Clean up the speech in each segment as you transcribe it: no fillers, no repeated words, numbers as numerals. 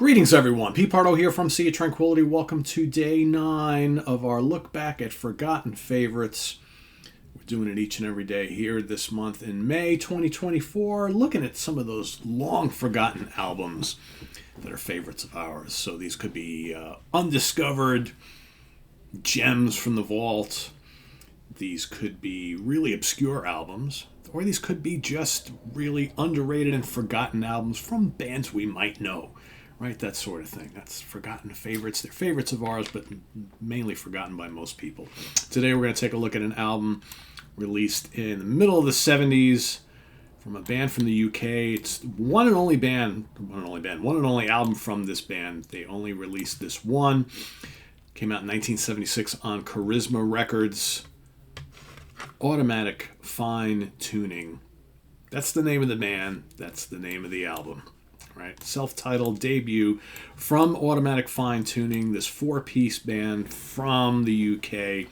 Greetings, everyone. Pete Pardo here from Sea of Tranquility. Welcome to day 9 of our look back at forgotten favorites. We're doing it each and every day here this month in May 2024, looking at some of those long forgotten albums that are favorites of ours. So these could be undiscovered gems from the vault. These could be really obscure albums, or these could be just really underrated and forgotten albums from bands we might know. Right, that sort of thing. That's forgotten favorites. They're favorites of ours, but mainly forgotten by most people. Today we're going to take a look at an album released in the middle of the 70s from a band from the UK. It's one and only album from this band. They only released this one. Came out in 1976 on Charisma Records. Automatic Fine Tuning. That's the name of the band. That's the name of the album. Right, self-titled debut from Automatic Fine Tuning, this 4-piece band from the UK,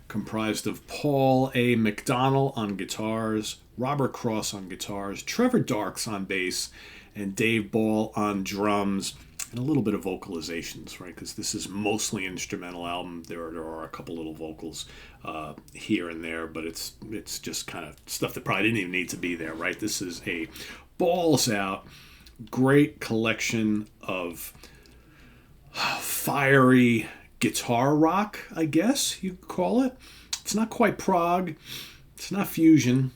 comprised of Paul A. McDonnell on guitars, Robert Cross on guitars, Trevor Darks on bass, and Dave Ball on drums, and a little bit of vocalizations, right? Because this is mostly instrumental album. There are a couple little vocals here and there, but it's just kind of stuff that probably didn't even need to be there, right? This is a balls out, great collection of fiery guitar rock, I guess you could call it. It's not quite prog. It's not fusion.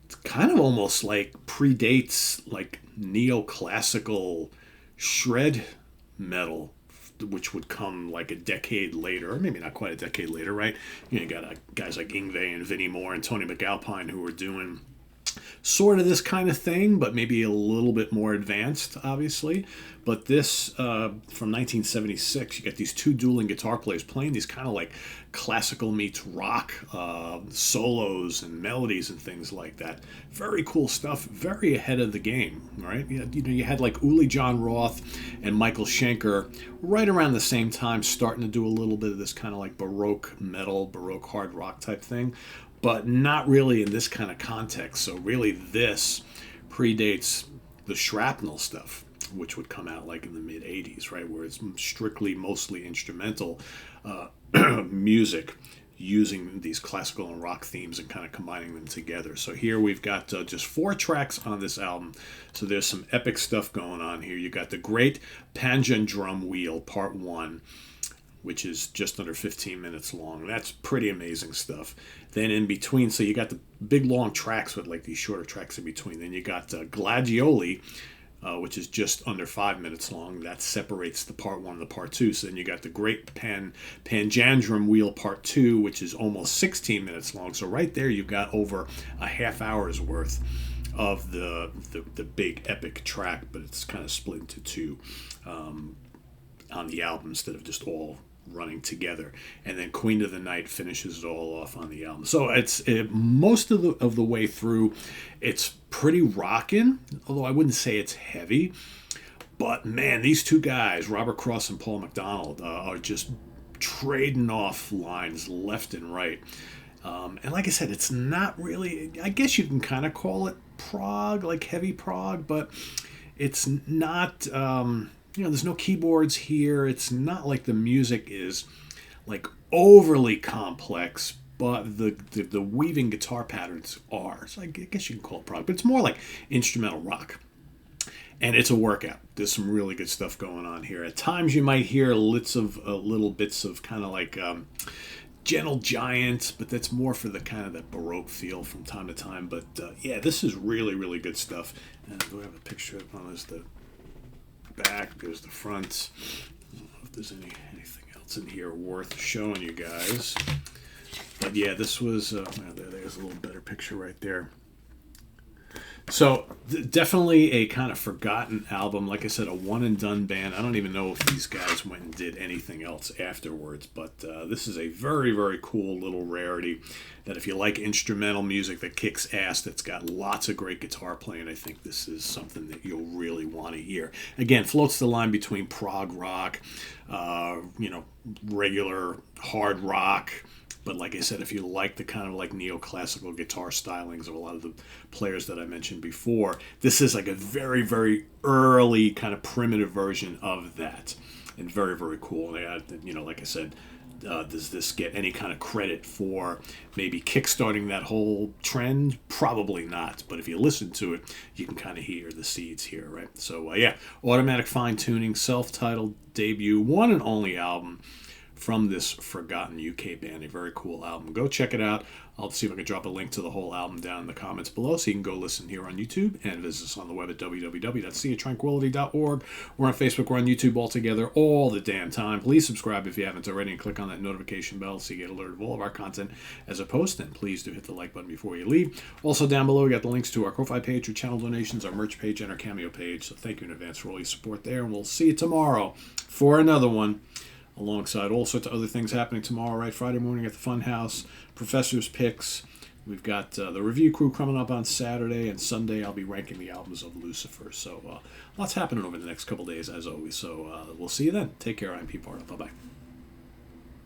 It's kind of almost like predates like neoclassical shred metal, which would come like a decade later, or maybe not quite a decade later, right? You got guys like Yngwie and Vinnie Moore and Tony McAlpine who were doing sort of this kind of thing, but maybe a little bit more advanced, obviously. But this, from 1976, you got these two dueling guitar players playing these kind of like classical meets rock solos and melodies and things like that. Very cool stuff, very ahead of the game, right? You had like Uli John Roth and Michael Schenker right around the same time starting to do a little bit of this kind of like Baroque metal, Baroque hard rock type thing, but not really in this kind of context. So really this predates the Shrapnel stuff, which would come out like in the mid-'80s, right, where it's strictly mostly instrumental music using these classical and rock themes and kind of combining them together. So here we've got just 4 tracks on this album. So there's some epic stuff going on here. You got the Great Panjan Drum Wheel, Part 1, which is just under 15 minutes long. That's pretty amazing stuff. Then in between, so you got the big long tracks with like these shorter tracks in between. Then you got Gladioli, which is just under 5 minutes long. That separates the Part 1 and the Part 2. So then you got the Great Panjandrum Wheel Part 2, which is almost 16 minutes long. So right there you've got over a half hour's worth of the big epic track, but it's kind of split into two on the album instead of just all running together. And then Queen of the Night finishes it all off on the album. So most of the way through, it's pretty rockin', although I wouldn't say it's heavy. But man, these two guys, Robert Cross and Paul McDonnell, are just trading off lines left and right. And like I said, it's not really, I guess you can kind of call it prog, like heavy prog, but it's not, there's no keyboards here. It's not like the music is like overly complex, but the weaving guitar patterns are. So I guess you can call it prog, but it's more like instrumental rock. And it's a workout. There's some really good stuff going on here. At times you might hear little bits of kind of like Gentle Giant, but that's more for the kind of that Baroque feel from time to time. But yeah, this is really, really good stuff. And do I have a picture of one? There's the back, there's the front. I don't know if there's anything else in here worth showing you guys. But yeah, this was, there's a little better picture right there. So definitely a kind of forgotten album. Like I said, a one and done band. I don't even know if these guys went and did anything else afterwards, but this is a very, very cool little rarity that if you like instrumental music that kicks ass, that's got lots of great guitar playing, I think this is something that you'll really want to hear. Again, floats the line between prog rock, regular hard rock, But like I said, if you like the kind of like neoclassical guitar stylings of a lot of the players that I mentioned before, this is like a very, very early kind of primitive version of that. And very, very cool. Like I said, does this get any kind of credit for maybe kickstarting that whole trend? Probably not. But if you listen to it, you can kind of hear the seeds here, right? So, yeah, Automatic Fine Tuning, self-titled debut, one and only album from this forgotten UK band. A very cool album. Go check it out. I'll see if I can drop a link to the whole album down in the comments below, so you can go listen here on YouTube and visit us on the web at www.seaoftranquility.org. We're on Facebook. We're on YouTube all together all the damn time. Please subscribe if you haven't already and click on that notification bell so you get alerted of all of our content as a post. And please do hit the like button before you leave. Also down below, we got the links to our Ko-Fi page, our channel donations, our merch page, and our Cameo page. So thank you in advance for all your support there. And we'll see you tomorrow for another one, alongside all sorts of other things happening tomorrow, right? Friday morning at the Funhouse, Professor's Picks. We've got the review crew coming up on Saturday, and Sunday I'll be ranking the albums of Lucifer. So lots happening over the next couple days, as always. So we'll see you then. Take care. I'm Pete Pardo. Bye-bye.